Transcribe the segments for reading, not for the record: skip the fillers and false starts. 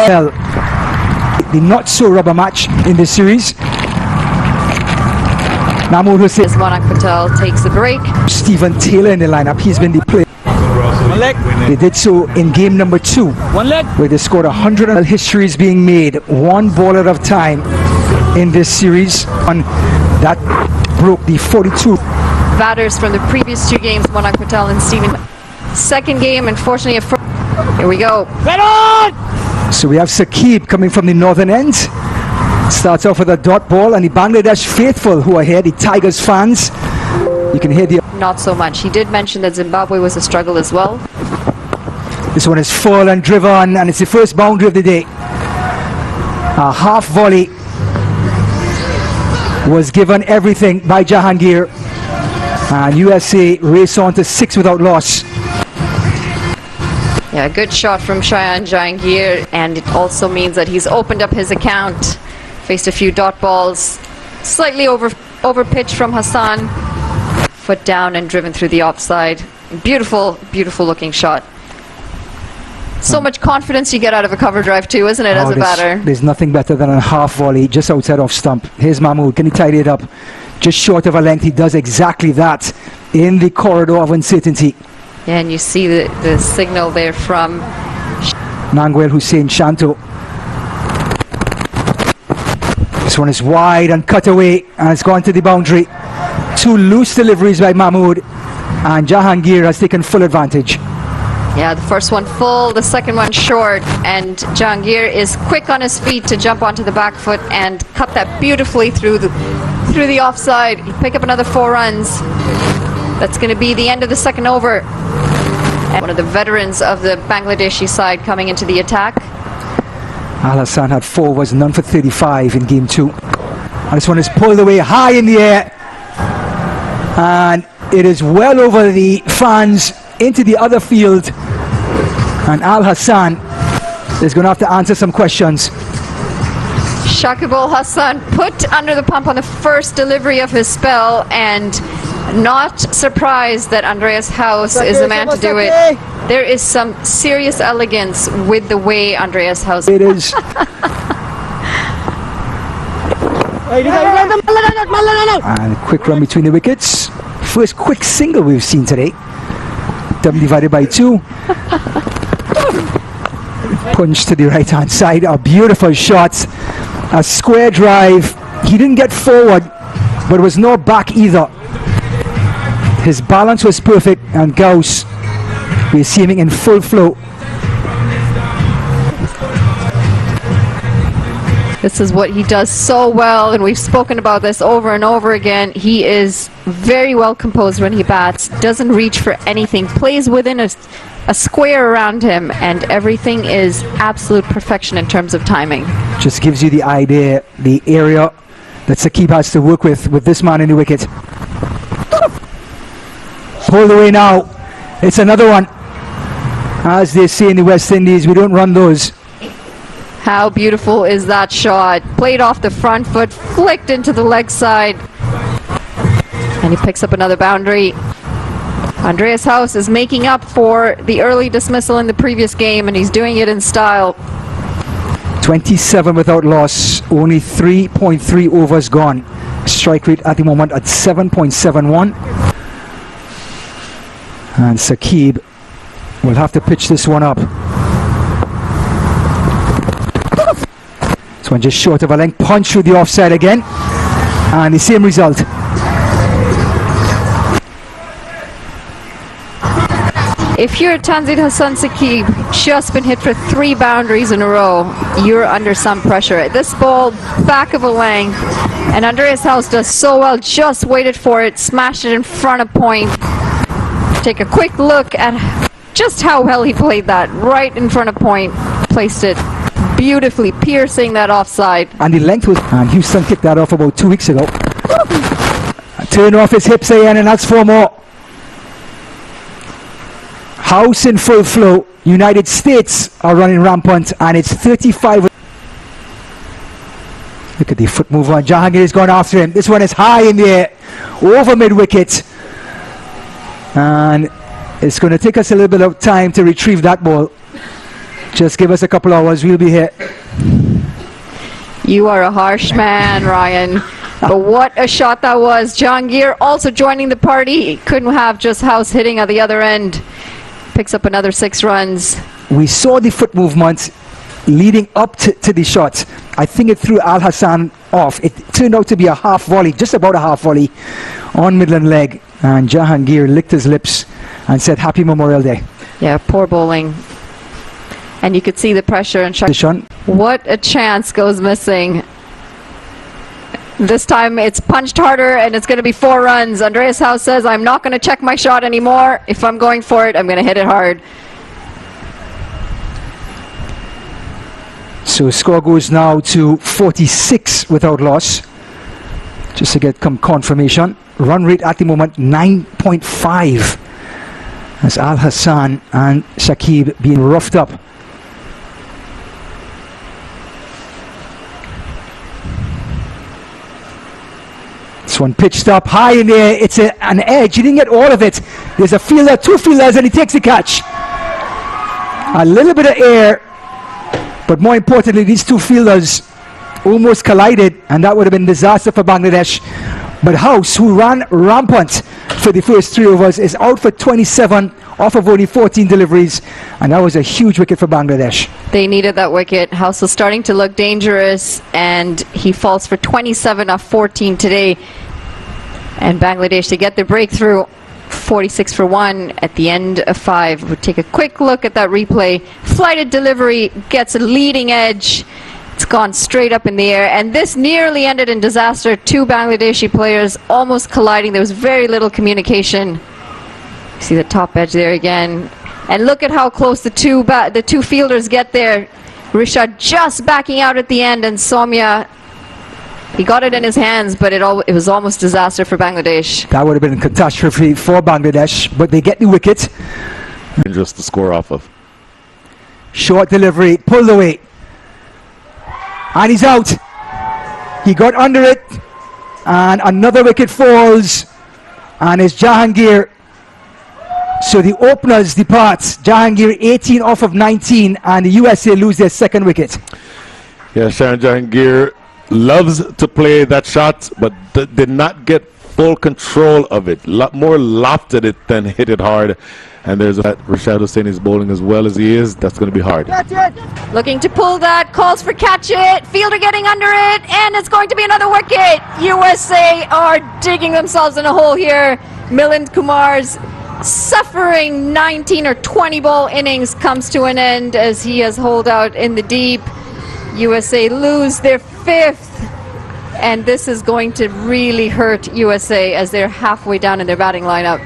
Well, the not so rubber match in this series. Mahmoud Hussain. Monarch Patel takes the break. Stephen Taylor in the lineup. He's been the player. One leg. They did so in game number 2, One leg. where they scored 100. History is being made, one ball at a time in this series. And that broke the 42. Batters from the previous 2 games, Monarch Patel and Stephen. Second game, unfortunately, here we go. Get on! So we have Saqib coming from the northern end. Starts off with a dot ball, and the Bangladesh faithful who are here, the Tigers fans. You can hear the... Not so much. He did mention that Zimbabwe was a struggle as well. This one is full and driven, and it's the first boundary of the day. A half volley was given everything by Jahangir, and USA race on to 6 without loss. Yeah, good shot from Shayan Jahangir, and it also means that he's opened up his account. Faced a few dot balls, slightly over pitch from Hassan. Foot down and driven through the offside. Beautiful, beautiful looking shot. So much confidence you get out of a cover drive too, isn't it, as a batter? There's nothing better than a half volley just outside off stump. Here's Mahmoud. Can he tidy it up? Just short of a length. He does exactly that in the corridor of uncertainty. Yeah, and you see the signal there from Nanguel Hussain Shanto. This one is wide and cut away, and it's gone to the boundary. 2 loose deliveries by Mahmoud, and Jahangir has taken full advantage. Yeah, the first one full, the second one short, and Jahangir is quick on his feet to jump onto the back foot and cut that beautifully through the offside. You pick up another 4 runs. That's going to be the end of the second over. And one of the veterans of the Bangladeshi side coming into the attack. Al Hassan had 4 overs, none for 35 in game 2. And this one is pulled away high in the air, and it is well over the fans into the other field, and Al Hassan is going to have to answer some questions. Shakib Al Hassan put under the pump on the first delivery of his spell, and not surprised that Andreas Haus is the man to do it. There is some serious elegance with the way Andreas Haus. It is. And a quick run between the wickets. First quick single we've seen today. 7 divided by 2. Punch to the right hand side. A beautiful shot. A square drive. He didn't get forward, but was no back either. His balance was perfect, and Gauss, we're seeing him in full flow. This is what he does so well, and we've spoken about this over and over again. He is very well composed when he bats, doesn't reach for anything, plays within a square around him, and everything is absolute perfection in terms of timing. Just gives you the idea, the area that Saqib has to work with this man in the wicket. Pulled away now. It's another one. As they say in the West Indies, we don't run those. How beautiful is that shot? Played off the front foot, flicked into the leg side, and he picks up another boundary. Andreas Haus is making up for the early dismissal in the previous game, and he's doing it in style. 27 without loss, only 3.3 overs gone. Strike rate at the moment at 7.71. And Saqib will have to pitch this one up. This one just short of a length, punch through the offside again, and the same result. If you're Tanzil Hassan Saqib, just been hit for 3 boundaries in a row, you're under some pressure. This ball, back of a length, and Andreas Haus does so well, just waited for it, smashed it in front of point. Take a quick look at just how well he played that, right in front of point, placed it beautifully, piercing that offside. And the length was, and Houston kicked that off about 2 weeks ago. Turn off his hips again, and that's 4 more. Haus in full flow. United States are running rampant, and it's 35. Look at the foot move on. Jahangir is going after him. This one is high in the air, over mid wicket, and It's going to take us a little bit of time to retrieve that ball. Just give us a couple hours, we'll be here. You are a harsh man, Ryan. But what a shot that was. Jahangir also joining the party. Couldn't have just house hitting at the other end. Picks up another 6 runs. We saw the foot movement leading up to the shot. I think it threw Al Hassan off. It turned out to be a half volley, just about a half volley on Midland leg. And Jahangir licked his lips and said, Happy Memorial Day. Yeah, poor bowling. And you could see the pressure and what a chance goes missing. This time it's punched harder and it's going to be 4 runs. Andreas House says, I'm not going to check my shot anymore. If I'm going for it, I'm going to hit it hard. So score goes now to 46 without loss. Just to get some confirmation. Run rate at the moment 9.5. As Al Hassan and Shakib being roughed up. This one pitched up high in the air. It's an edge. He didn't get all of it. There's a fielder, 2 fielders, and he takes the catch. A little bit of air, but more importantly, these 2 fielders almost collided, and that would have been disaster for Bangladesh. But House, who ran rampant for the first 3 overs, is out for 27 off of only 14 deliveries, and that was a huge wicket for Bangladesh. They needed that wicket. House was starting to look dangerous, and he falls for 27 off 14 today. And Bangladesh, to get the breakthrough, 46 for 1 at the end of 5. We'll take a quick look at that replay. Flighted delivery gets a leading edge. It's gone straight up in the air, and this nearly ended in disaster. 2 Bangladeshi players almost colliding. There was very little communication. See the top edge there again, and look at how close the two fielders get there. Rishad just backing out at the end, and Soumya, he got it in his hands, but it was almost disaster for Bangladesh. That would have been a catastrophe for Bangladesh, but they get the wicket. Just to score off of. Short delivery, pulled away. And he's out. He got under it, and another wicket falls, and it's Jahangir. So the openers depart. Jahangir 18 off of 19, and the USA lose their 2nd wicket. Yeah, Sharon Jahangir loves to play that shot, but did not get full control of it. More lofted it than hit it hard. And there's that Rashad Hussain is bowling as well as he is. That's going to be hard. Looking to pull that, calls for catch it, fielder getting under it, and it's going to be another wicket. USA are digging themselves in a hole here. Milind Kumar's suffering 19 or 20 ball innings comes to an end as he has holed out in the deep. USA lose their 5th, and this is going to really hurt USA as they're halfway down in their batting lineup.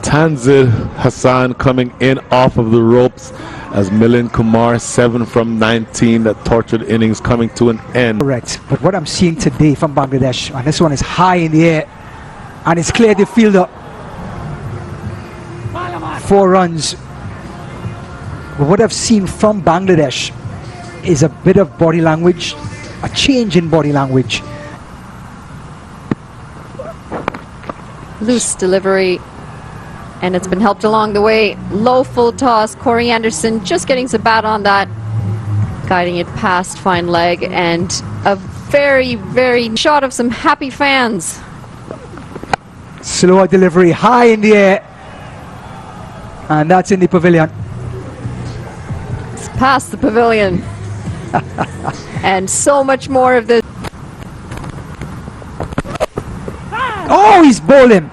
Tanzil Hassan coming in off of the ropes as Milind Kumar 7 from 19. That tortured innings coming to an end. Correct. But what I'm seeing today from Bangladesh, and this one is high in the air, and it's cleared the fielder. 4 runs. But what I've seen from Bangladesh is a bit of body language, a change in body language. Loose delivery, and it's been helped along the way. Low full toss. Corey Anderson just getting some bat on that, guiding it past fine leg, and a very, very shot of some happy fans. Slower delivery, high in the air, and that's in the pavilion. It's past the pavilion. And so much more of this. Oh, he's bowling.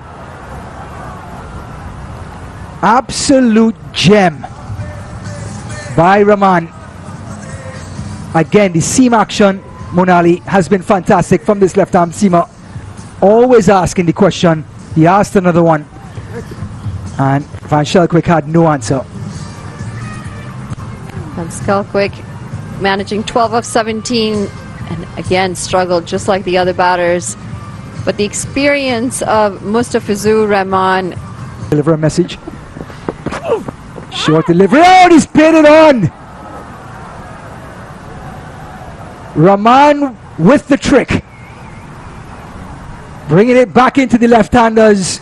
Absolute gem by Rahman. Again, the seam action, Monali, has been fantastic from this left-arm seamer. Always asking the question. He asked another one, and Van Shelquick had no answer. Van Skelquick managing 12 of 17, and again struggled just like the other batters. But the experience of Mustafizur Rahman. Deliver a message. Short delivery. Oh, he's pinned it on. Rahman with the trick. Bringing it back into the left-handers.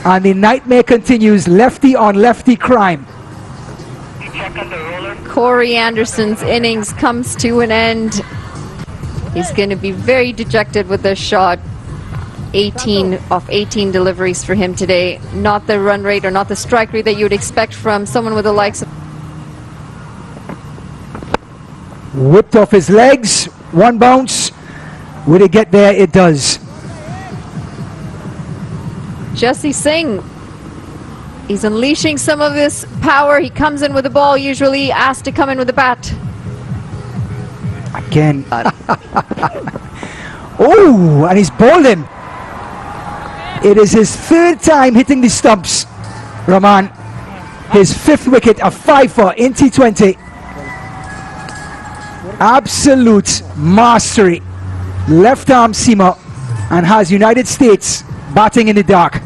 And the nightmare continues. Lefty on lefty crime. Corey Anderson's innings comes to an end. He's going to be very dejected with this shot. 18 of 18 deliveries for him today. Not the run rate or not the strike rate that you would expect from someone with the likes of... Whipped off his legs. One bounce. Will it get there? It does. Jesse Singh, he's unleashing some of this power. He comes in with the ball, usually asked to come in with the bat. Again. Oh, and he's bowled him. It is his third time hitting the stumps, Rahman. His fifth wicket, a 5-for in T20. Absolute mastery. Left arm seamer, and has United States batting in the dark.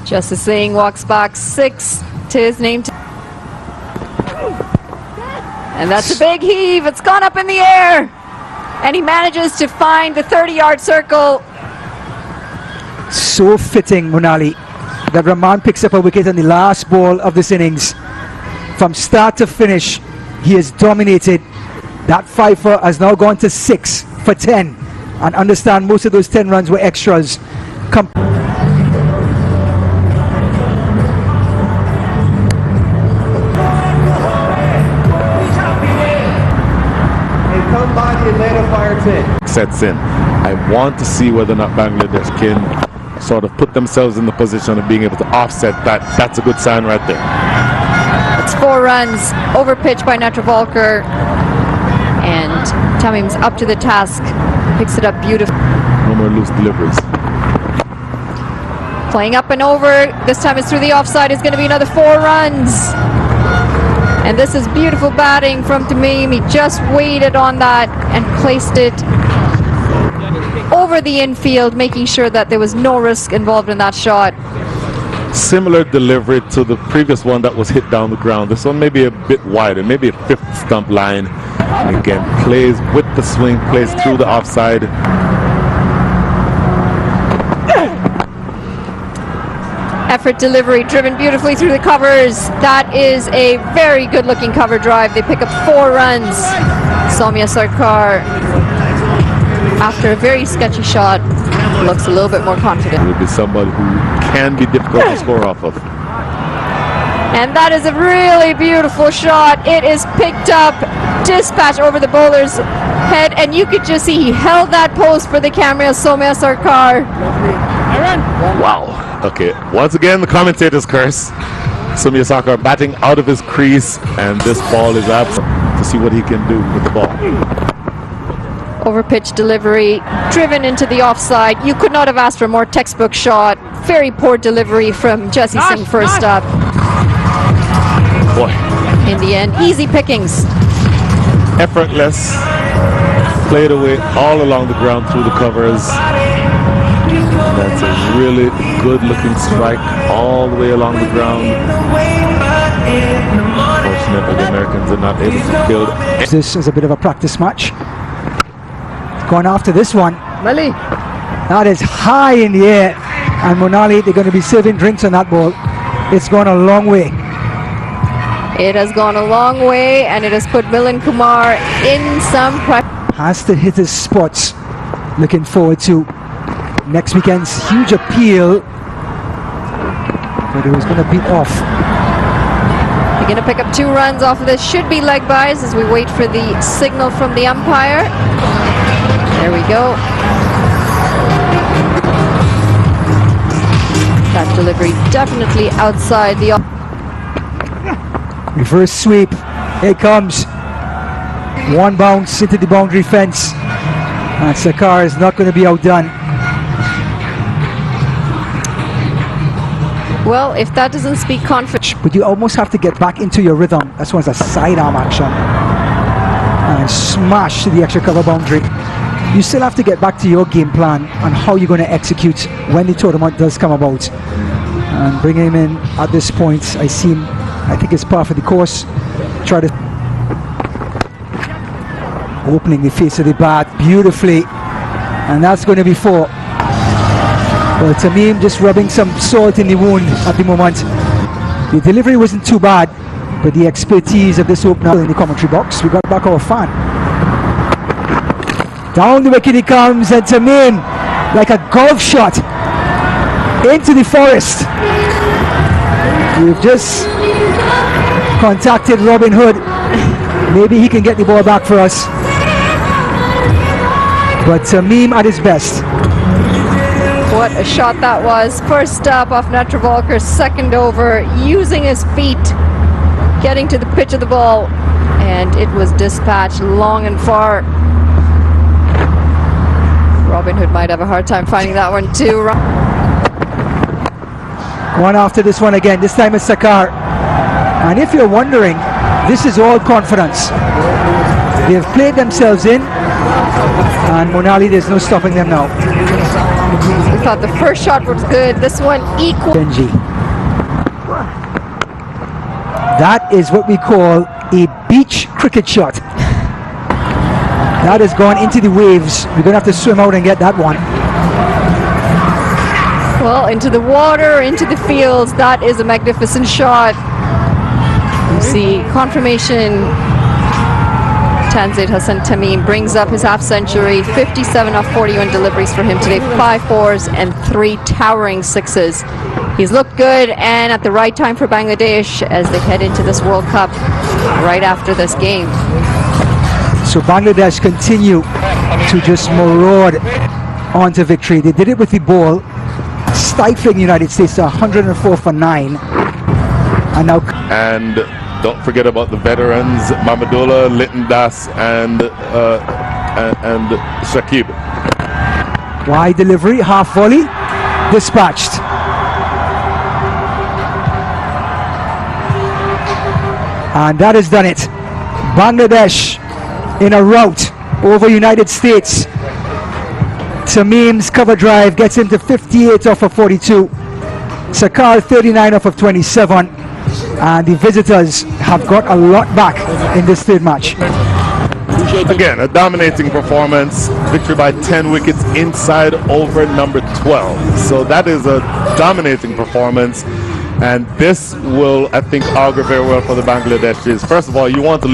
Jesse Singh walks back 6 to his name. And that's a big heave. It's gone up in the air. And he manages to find the 30-yard circle. So fitting, Monali, that Rahman picks up a wicket on the last ball of this innings. From start to finish, he has dominated. That 5-for has now gone to 6 for 10. And understand most of those 10 runs were extras. Sets in. I want to see whether or not Bangladesh can sort of put themselves in the position of being able to offset that. That's a good sign right there. It's 4 runs over pitch by Netravalkar, and Tamim's up to the task, picks it up beautifully. No more loose deliveries. Playing up and over, this time it's through the offside. It's going to be another 4 runs. And this is beautiful batting from Tamim. He just waited on that and placed it over the infield, making sure that there was no risk involved in that shot. Similar delivery to the previous one that was hit down the ground. This one may be a bit wider, maybe a 5th stump line. And again, plays with the swing, plays through the offside. Effort delivery driven beautifully through the covers. That is a very good looking cover drive. They pick up 4 runs. Soumya Sarkar, after a very sketchy shot, looks a little bit more confident. Will be somebody who can be difficult to score off of. And that is a really beautiful shot. It is picked up, dispatched over the bowler's head, and you could just see he held that post for the camera. Soumya Sarkar. Wow. Okay, once again the commentator's curse. Soumya Sarkar batting out of his crease, and this ball is absent to see what he can do with the ball. Over pitch delivery, driven into the offside. You could not have asked for a more textbook shot. Very poor delivery from Jesse Singh first up. Boy. In the end, easy pickings. Effortless. Played away all along the ground through the covers. That's a really good looking strike all the way along the ground. Unfortunately, the Americans are not able to build. This is a bit of a practice match. Going after this one. Mali. That is high in the air. And Monali, they're going to be serving drinks on that ball. It's gone a long way. It has gone a long way, and it has put Milind Kumar in some pressure. Has to hit his spots. Looking forward to next weekend's huge appeal. But it was going to beat off. They're going to pick up 2 runs off of this. Should be leg byes as we wait for the signal from the umpire. There we go. That delivery definitely outside the... Reverse sweep. Here it comes. 1 bounce into the boundary fence. And Sarkar is not going to be outdone. Well, if that doesn't speak confidence... But you almost have to get back into your rhythm. That's one's a sidearm action. And smash to the extra cover boundary. You still have to get back to your game plan on how you're going to execute when the tournament does come about. And bringing him in at this point, I think it's par for the course. Try to... Opening the face of the bat beautifully. And that's going to be 4. Well, Tamim just rubbing some salt in the wound at the moment. The delivery wasn't too bad, but the expertise of this opener in the commentary box. We got back our fan. Down the wicket he comes, and Tamim, like a golf shot, into the forest. We've just contacted Robin Hood. Maybe he can get the ball back for us. But Tamim at his best. What a shot that was. First stop off Nat Travolker's second over, using his feet, getting to the pitch of the ball, and it was dispatched long and far. Robin Hood might have a hard time finding that one too. One after this one again, this time it's Sakar. And if you're wondering, this is all confidence. They've played themselves in, and Monali, there's no stopping them now. We thought the first shot was good, this one equal. Benji. That is what we call a beach cricket shot. That has gone into the waves. We're going to have to swim out and get that one. Well, into the water, into the fields, that is a magnificent shot. You see confirmation. Tanzid Hassan Tamim brings up his half century, 57 off 41 deliveries for him today, 5 fours and 3 towering sixes. He's looked good and at the right time for Bangladesh as they head into this World Cup right after this game. So Bangladesh continue to just maraud onto victory. They did it with the ball, stifling the United States to 104 for 9. And now... And don't forget about the veterans, Mamadullah, Litton Das, and Shakib. Wide delivery, half volley, dispatched. And that has done it. Bangladesh in a rout over United States. Tamim's cover drive gets him to 58 off of 42. Sakar 39 off of 27. And the visitors have got a lot back in this third match. Again, a dominating performance. Victory by 10 wickets inside over number 12. So that is a dominating performance. And this will, I think, augur very well for the Bangladeshis. First of all, you want to